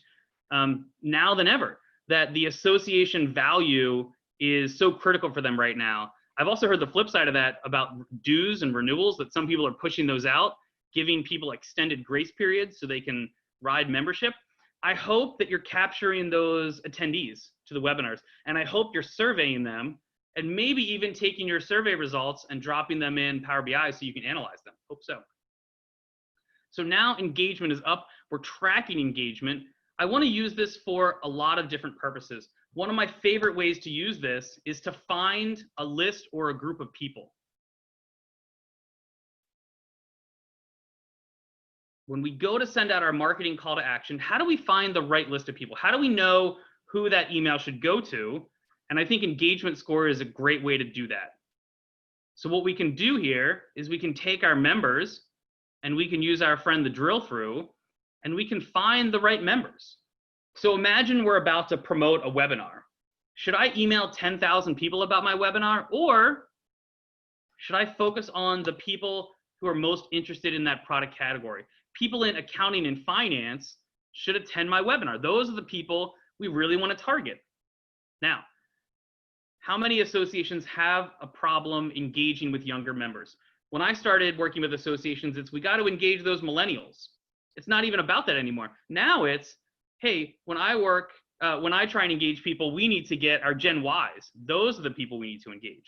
now than ever, that the association value is so critical for them right now. I've also heard the flip side of that about dues and renewals, that some people are pushing those out, giving people extended grace periods so they can ride membership. I hope that you're capturing those attendees to the webinars, and I hope you're surveying them, and maybe even taking your survey results and dropping them in Power BI so you can analyze them. Hope so. So now engagement is up. We're tracking engagement. I want to use this for a lot of different purposes. One of my favorite ways to use this is to find a list or a group of people. When we go to send out our marketing call to action, how do we find the right list of people? How do we know who that email should go to? And I think engagement score is a great way to do that. So what we can do here is we can take our members and we can use our friend the drill through, and we can find the right members. So imagine we're about to promote a webinar. Should I email 10,000 people about my webinar, or should I focus on the people who are most interested in that product category? People in accounting and finance should attend my webinar. Those are the people we really want to target. Now, how many associations have a problem engaging with younger members? When I started working with associations, it's we got to engage those millennials. It's not even about that anymore. Now it's, hey, when I try and engage people, we need to get our Gen Ys. Those are the people we need to engage.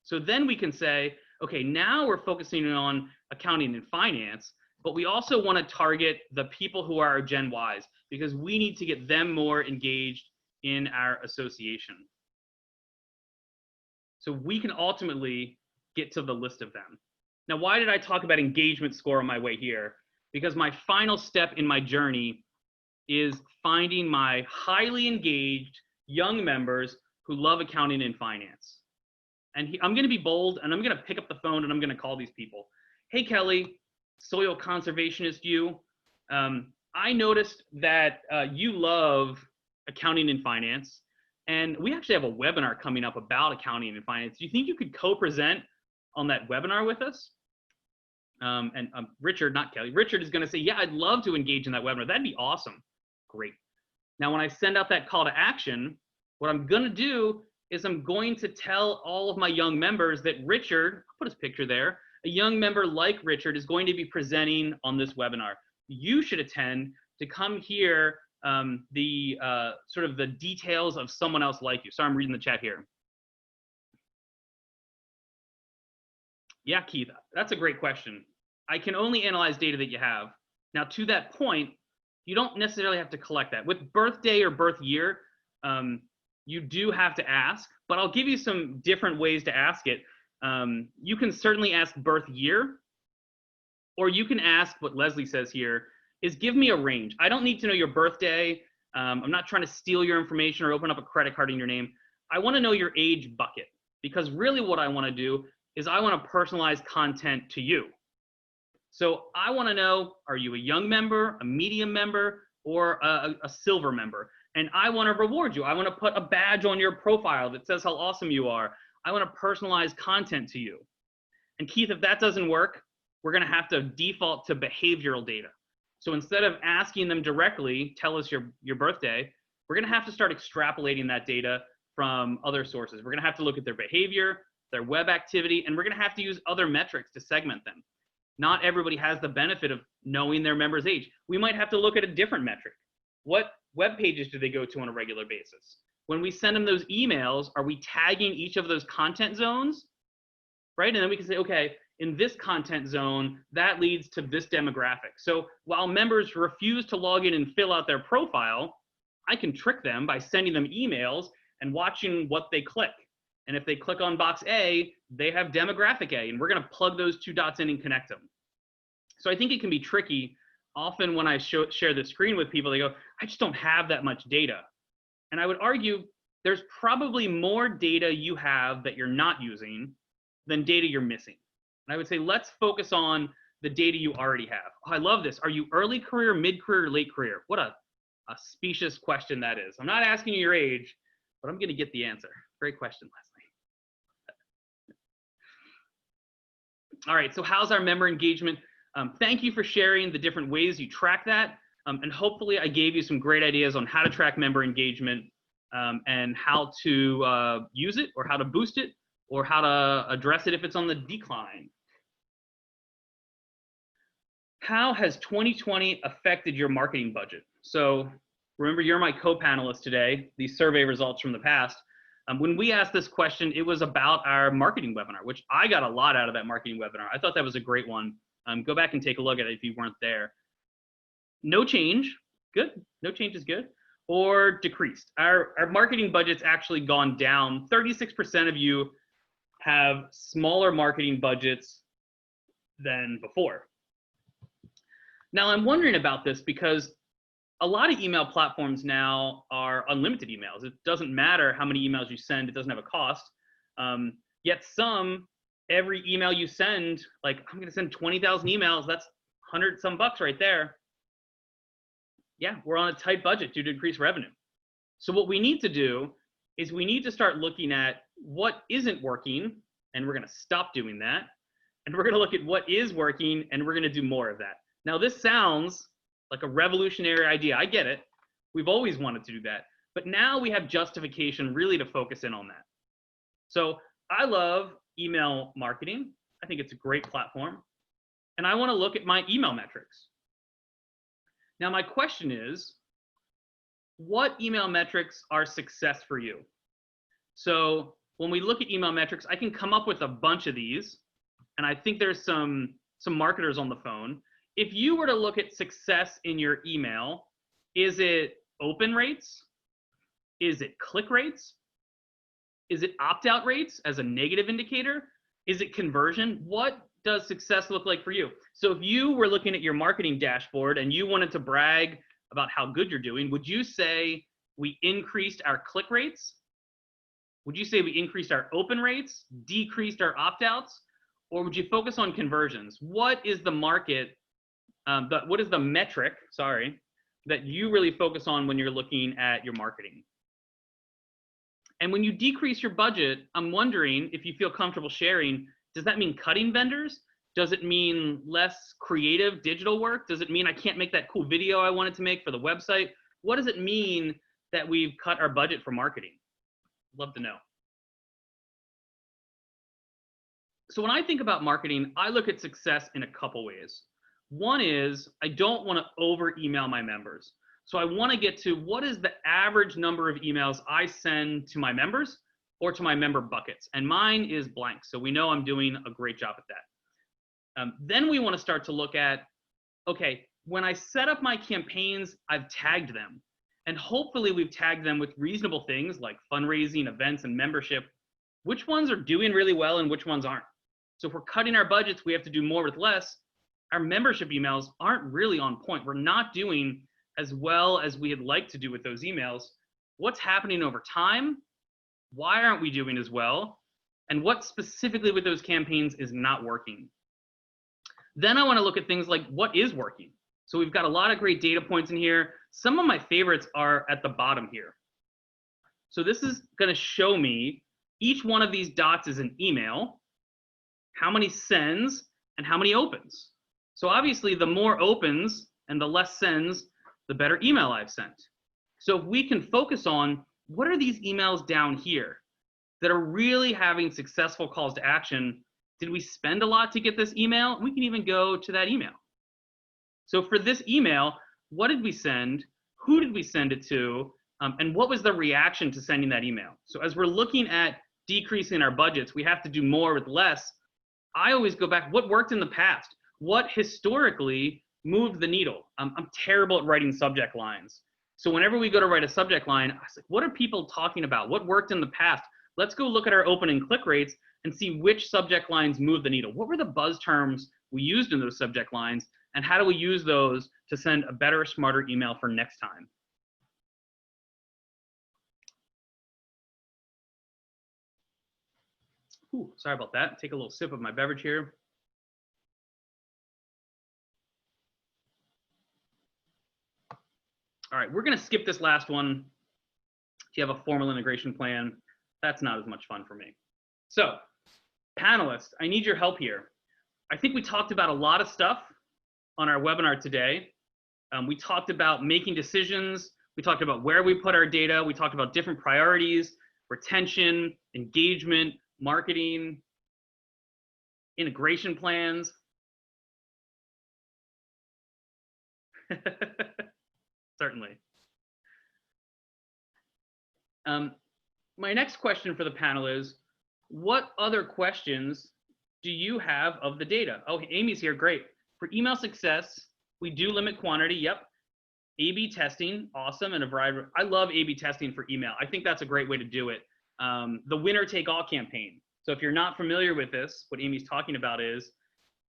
So then we can say, okay, now we're focusing on accounting and finance, but we also want to target the people who are our Gen Ys, because we need to get them more engaged in our association. So we can ultimately get to the list of them. Now, why did I talk about engagement score on my way here? Because my final step in my journey is finding my highly engaged young members who love accounting and finance. And I'm going to be bold, and I'm going to pick up the phone and I'm going to call these people. Hey, Kelly, soil conservationist you. I noticed that you love accounting and finance, and we actually have a webinar coming up about accounting and finance. Do you think you could co-present on that webinar with us? And Richard, not Kelly, Richard is going to say, yeah, I'd love to engage in that webinar. That'd be awesome. Great. Now, when I send out that call to action, what I'm going to do is I'm going to tell all of my young members that Richard, I'll put his picture there, a young member like Richard is going to be presenting on this webinar. You should attend to come hear sort of the details of someone else like you. Sorry, I'm reading the chat here. Yeah, Keith, that's a great question. I can only analyze data that you have. Now, to that point, you don't necessarily have to collect that. With birthday or birth year, you do have to ask, but I'll give you some different ways to ask it. You can certainly ask birth year, or you can ask what Leslie says here, is give me a range. I don't need to know your birthday. I'm not trying to steal your information or open up a credit card in your name. I want to know your age bucket, because really what I want to do is I want to personalize content to you. So I want to know, are you a young member, a medium member, or a silver member? And I want to reward you. I want to put a badge on your profile that says how awesome you are. I want to personalize content to you. And Keith, if that doesn't work, we're going to have to default to behavioral data. So instead of asking them directly, tell us your birthday, we're going to have to start extrapolating that data from other sources. We're going to have to look at their behavior, their web activity, and we're going to have to use other metrics to segment them. Not everybody has the benefit of knowing their member's age. We might have to look at a different metric. What web pages do they go to on a regular basis? When we send them those emails, are we tagging each of those content zones? Right? And then we can say, okay, in this content zone, that leads to this demographic. So while members refuse to log in and fill out their profile, I can trick them by sending them emails and watching what they click. And if they click on box A, they have demographic A, and we're going to plug those two dots in and connect them. So I think it can be tricky. Often when I share the screen with people, they go, I just don't have that much data. And I would argue there's probably more data you have that you're not using than data you're missing. And I would say let's focus on the data you already have. Oh, I love this. Are you early career, mid-career, late career? What a specious question that is. I'm not asking you your age, but I'm going to get the answer. Great question, Leslie. All right, so how's our member engagement? Thank you for sharing the different ways you track that. And hopefully I gave you some great ideas on how to track member engagement and how to use it, or how to boost it, or how to address it if it's on the decline. How has 2020 affected your marketing budget? So remember, you're my co-panelist today, these survey results from the past. When we asked this question, it was about our marketing webinar, which I got a lot out of that marketing webinar. I thought that was a great one. Go back and take a look at it if you weren't there. No change, good. No change is good. Or decreased. Our marketing budget's actually gone down. 36% of you have smaller marketing budgets than before. Now, I'm wondering about this because a lot of email platforms now are unlimited emails. It doesn't matter how many emails you send, it doesn't have a cost. Yet some, every email you send, like I'm gonna send 20,000 emails, that's 100 some bucks right there. Yeah, we're on a tight budget due to increased revenue. So what we need to do is we need to start looking at what isn't working, and we're gonna stop doing that. And we're gonna look at what is working, and we're gonna do more of that. Now, this sounds like a revolutionary idea. I get it. We've always wanted to do that. But now we have justification really to focus in on that. So I love email marketing. I think it's a great platform. And I want to look at my email metrics. Now, my question is, what email metrics are success for you? So when we look at email metrics, I can come up with a bunch of these. And I think there's some marketers on the phone. If you were to look at success in your email, is it open rates? Is it click rates? Is it opt-out rates as a negative indicator? Is it conversion? What does success look like for you? So if you were looking at your marketing dashboard and you wanted to brag about how good you're doing, would you say we increased our click rates? Would you say we increased our open rates, decreased our opt-outs? Or would you focus on conversions? What is the market? What is the metric, that you really focus on when you're looking at your marketing? And when you decrease your budget, I'm wondering if you feel comfortable sharing, does that mean cutting vendors? Does it mean less creative digital work? Does it mean I can't make that cool video I wanted to make for the website? What does it mean that we've cut our budget for marketing? Love to know. So when I think about marketing, I look at success in a couple ways. One is I don't want to over email my members. So I want to get to what is the average number of emails I send to my members or to my member buckets. And mine is blank. So we know I'm doing a great job at that. Then we want to start to look at, okay, when I set up my campaigns, I've tagged them. And hopefully we've tagged them with reasonable things like fundraising, events, and membership. Which ones are doing really well and which ones aren't? So if we're cutting our budgets, we have to do more with less. Our membership emails aren't really on point. We're not doing as well as we'd like to do with those emails. What's happening over time? Why aren't we doing as well? And what specifically with those campaigns is not working? Then I want to look at things like what is working. So we've got a lot of great data points in here. Some of my favorites are at the bottom here. So this is going to show me each one of these dots is an email, how many sends, and how many opens. So obviously the more opens and the less sends, the better email I've sent. So if we can focus on what are these emails down here that are really having successful calls to action, did we spend a lot to get this email? We can even go to that email. So for this email, what did we send? Who did we send it to? And what was the reaction to sending that email? So as we're looking at decreasing our budgets, we have to do more with less. I always go back, what worked in the past? What historically moved the needle? I'm terrible at writing subject lines. So whenever we go to write a subject line, I was like, what are people talking about? What worked in the past? Let's go look at our open and click rates and see which subject lines move the needle. What were the buzz terms we used in those subject lines? And how do we use those to send a better, smarter email for next time? Ooh, sorry about that. Take a little sip of my beverage here. All right, we're going to skip this last one. If you have a formal integration plan, that's not as much fun for me. So, panelists, I need your help here. I think we talked about a lot of stuff on our webinar today. We talked about making decisions. We talked about where we put our data. We talked about different priorities, retention, engagement, marketing, integration plans. Certainly. My next question for the panel is, what other questions do you have of the data? Oh, Amy's here, great. For email success, we do limit quantity, yep. A/B testing, awesome, and a variety. I love A/B testing for email. I think that's a great way to do it. The winner take all campaign. So if you're not familiar with this, what Amy's talking about is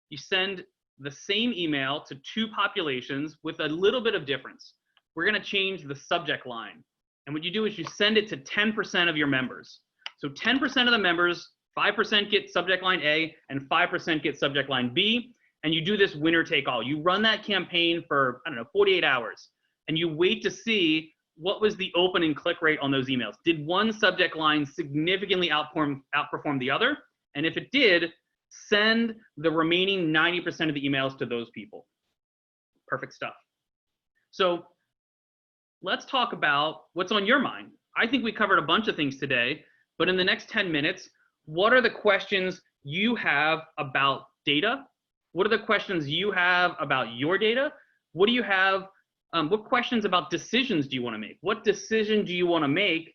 you send the same email to two populations with a little bit of difference. We're gonna change the subject line. And what you do is you send it to 10% of your members. So 10% of the members, 5% get subject line A and 5% get subject line B. And you do this winner take all. You run that campaign for, I don't know, 48 hours. And you wait to see what was the open and click rate on those emails. Did one subject line significantly outperform the other? And if it did, send the remaining 90% of the emails to those people. Perfect stuff. So let's talk about what's on your mind. I think we covered a bunch of things today, but in the next 10 minutes, what are the questions you have about data? What are the questions you have about your data? What do you have? What questions about decisions do you want to make? What decision do you want to make?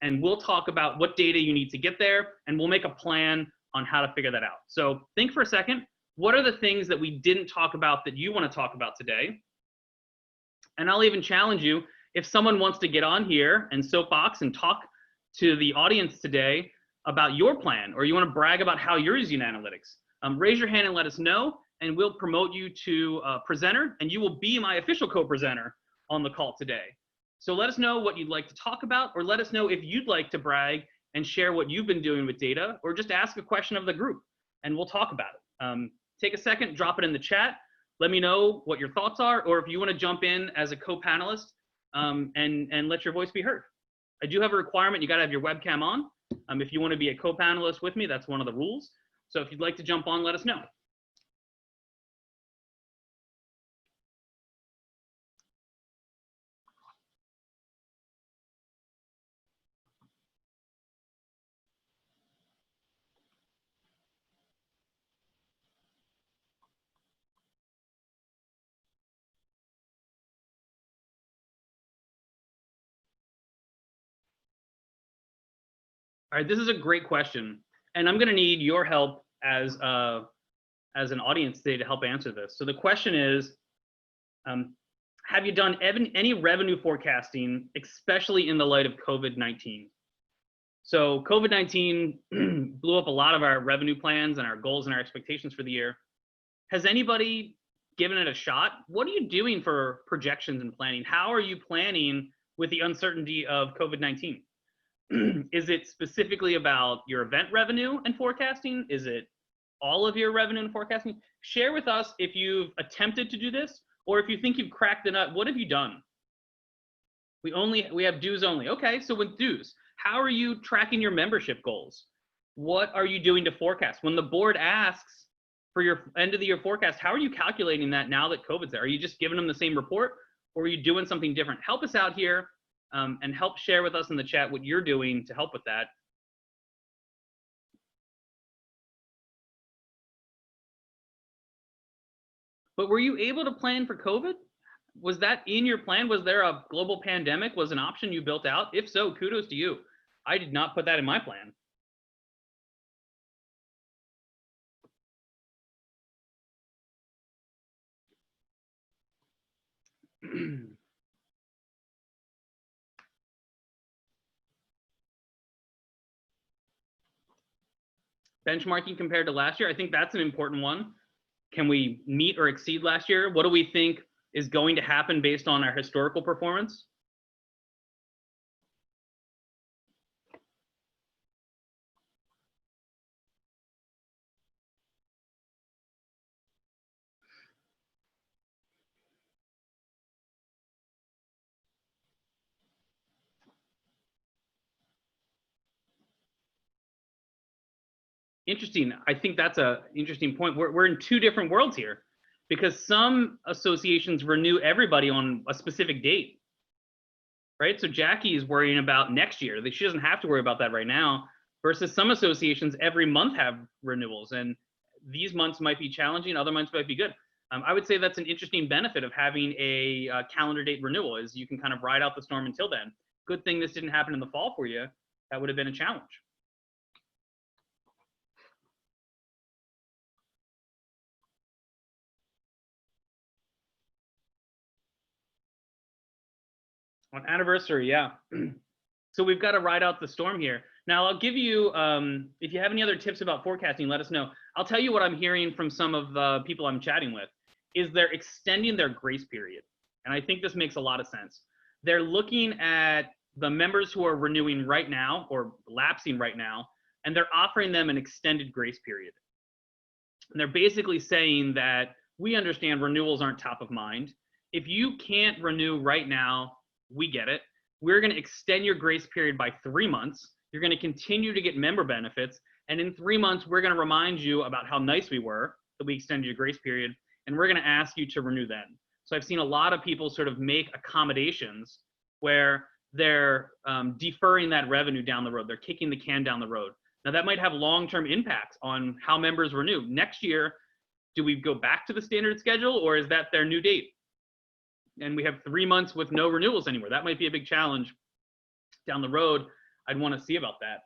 And we'll talk about what data you need to get there, and we'll make a plan on how to figure that out. So think for a second. What are the things that we didn't talk about that you want to talk about today? And I'll even challenge you, if someone wants to get on here and soapbox and talk to the audience today about your plan, or you want to brag about how you're using analytics, raise your hand and let us know, and we'll promote you to a presenter, and you will be my official co-presenter on the call today. So let us know what you'd like to talk about, or let us know if you'd like to brag and share what you've been doing with data, or just ask a question of the group, and we'll talk about it. Take a second, drop it in the chat. Let me know what your thoughts are, or if you want to jump in as a co-panelist and let your voice be heard. I do have a requirement. You got to have your webcam on. If you want to be a co-panelist with me, that's one of the rules. So if you'd like to jump on, let us know. All right, this is a great question, and I'm going to need your help as an audience today to help answer this. So the question is, have you done any revenue forecasting, especially in the light of COVID-19? So COVID-19 blew up a lot of our revenue plans and our goals and our expectations for the year. Has anybody given it a shot? What are you doing for projections and planning? How are you planning with the uncertainty of COVID-19? Is it specifically about your event revenue and forecasting? Is it all of your revenue and forecasting? Share with us if you've attempted to do this, or if you think you've cracked the nut. What have you done? We have dues only. Okay, so with dues, how are you tracking your membership goals? What are you doing to forecast? When the board asks for your end of the year forecast, how are you calculating that now that COVID's there? Are you just giving them the same report, or are you doing something different? Help us out here. And help share with us in the chat what you're doing to help with that. But were you able to plan for COVID? Was that in your plan? Was there a global pandemic? Was an option you built out? If so, kudos to you. I did not put that in my plan. Benchmarking compared to last year, I think that's an important one. Can we meet or exceed last year? What do we think is going to happen based on our historical performance? Interesting. I think that's an interesting point. We're in two different worlds here, because some associations renew everybody on a specific date, right? So Jackie is worrying about next year. She doesn't have to worry about that right now, versus some associations every month have renewals, and these months might be challenging, other months might be good. I would say that's an interesting benefit of having a calendar date renewal, is you can kind of ride out the storm until then. Good thing this didn't happen in the fall for you. That would have been a challenge. On anniversary, yeah. So we've got to ride out the storm here. Now, I'll give you, if you have any other tips about forecasting, let us know. I'll tell you what I'm hearing from some of the people I'm chatting with, is they're extending their grace period. And I think this makes a lot of sense. They're looking at the members who are renewing right now or lapsing right now, and they're offering them an extended grace period. And they're basically saying that we understand renewals aren't top of mind. If you can't renew right now, we get it. We're going to extend your grace period by 3 months. You're going to continue to get member benefits. And in 3 months, we're going to remind you about how nice we were that we extended your grace period. And we're going to ask you to renew then. So I've seen a lot of people sort of make accommodations where they're deferring that revenue down the road. They're kicking the can down the road. Now, that might have long-term impacts on how members renew. Next year, do we go back to the standard schedule, or is that their new date? And we have 3 months with no renewals anymore. That might be a big challenge down the road. I'd want to see about that.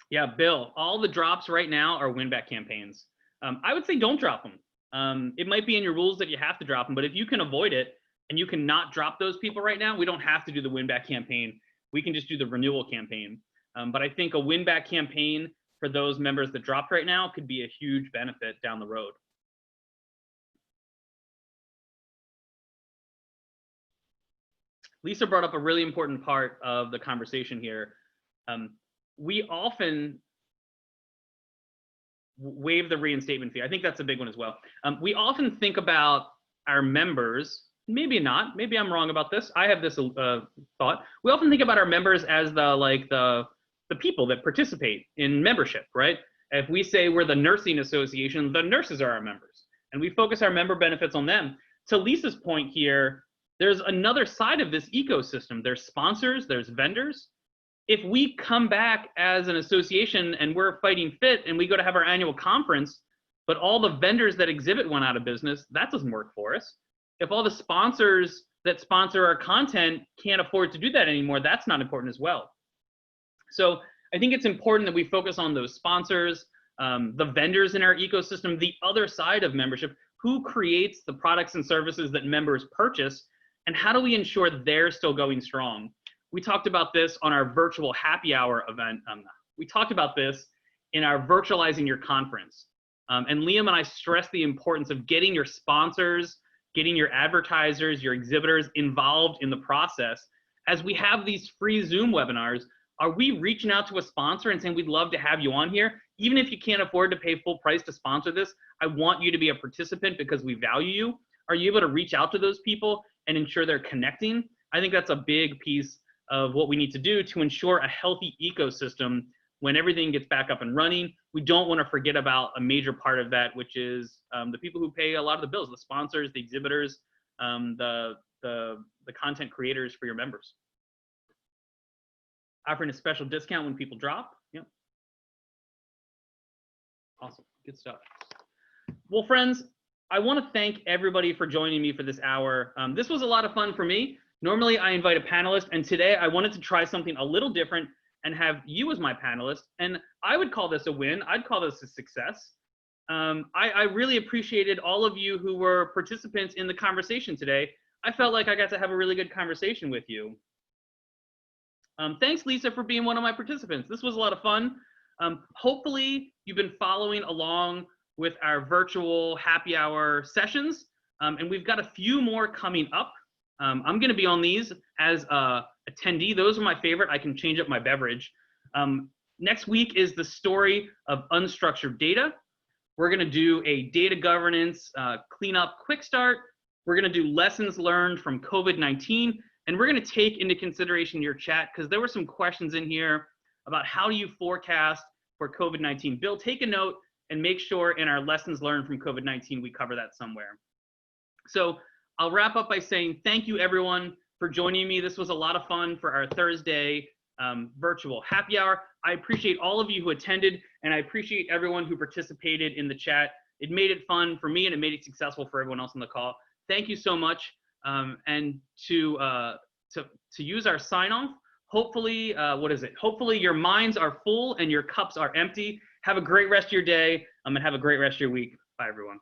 Yeah, Bill, all the drops right now are win-back campaigns. I would say don't drop them. It might be in your rules that you have to drop them, but if you can avoid it and you can not drop those people right now, we don't have to do the win-back campaign. We can just do the renewal campaign. But I think a win-back campaign for those members that dropped right now could be a huge benefit down the road. Lisa brought up a really important part of the conversation here. We often waive the reinstatement fee. I think that's a big one as well. We often think about our members, maybe not, maybe I'm wrong about this. I have this thought. We often think about our members as the people that participate in membership, right? If we say we're the nursing association, the nurses are our members, and we focus our member benefits on them. To Lisa's point here, there's another side of this ecosystem. There's sponsors, there's vendors. If we come back as an association and we're fighting fit and we go to have our annual conference, but all the vendors that exhibit went out of business, that doesn't work for us. If all the sponsors that sponsor our content can't afford to do that anymore, that's not important as well. So I think it's important that we focus on those sponsors, the vendors in our ecosystem, the other side of membership, who creates the products and services that members purchase, and how do we ensure they're still going strong? We talked about this on our virtual happy hour event. We talked about this in our Virtualizing Your Conference. And Liam and I stressed the importance of getting your sponsors, getting your advertisers, your exhibitors involved in the process. As we have these free Zoom webinars, are we reaching out to a sponsor and saying, we'd love to have you on here? Even if you can't afford to pay full price to sponsor this, I want you to be a participant because we value you. Are you able to reach out to those people and ensure they're connecting? I think that's a big piece of what we need to do to ensure a healthy ecosystem when everything gets back up and running. We don't want to forget about a major part of that, which is the people who pay a lot of the bills, the sponsors, the exhibitors, the content creators for your members. Offering a special discount when people drop. Yep. Awesome. Good stuff. Well, friends, I want to thank everybody for joining me for this hour. This was a lot of fun for me. Normally, I invite a panelist, and today I wanted to try something a little different and have you as my panelist. And I would call this a win. I'd call this a success. I really appreciated all of you who were participants in the conversation today. I felt like I got to have a really good conversation with you. Thanks, Lisa, for being one of my participants. This was a lot of fun. Hopefully, you've been following along with our virtual happy hour sessions, and we've got a few more coming up. I'm going to be on these as an attendee. Those are my favorite. I can change up my beverage. Next week is the story of unstructured data. We're going to do a data governance cleanup quick start. We're going to do lessons learned from COVID-19, and we're going to take into consideration your chat because there were some questions in here about how do you forecast for COVID-19. Bill, take a note and make sure in our lessons learned from COVID-19 we cover that somewhere. So I'll wrap up by saying thank you everyone for joining me. This was a lot of fun for our Thursday virtual happy hour. I appreciate all of you who attended, and I appreciate everyone who participated in the chat. It made it fun for me, and it made it successful for everyone else on the call. Thank you so much. And to use our sign off, hopefully, what is it? Hopefully your minds are full and your cups are empty. Have a great rest of your day, and have a great rest of your week. Bye, everyone.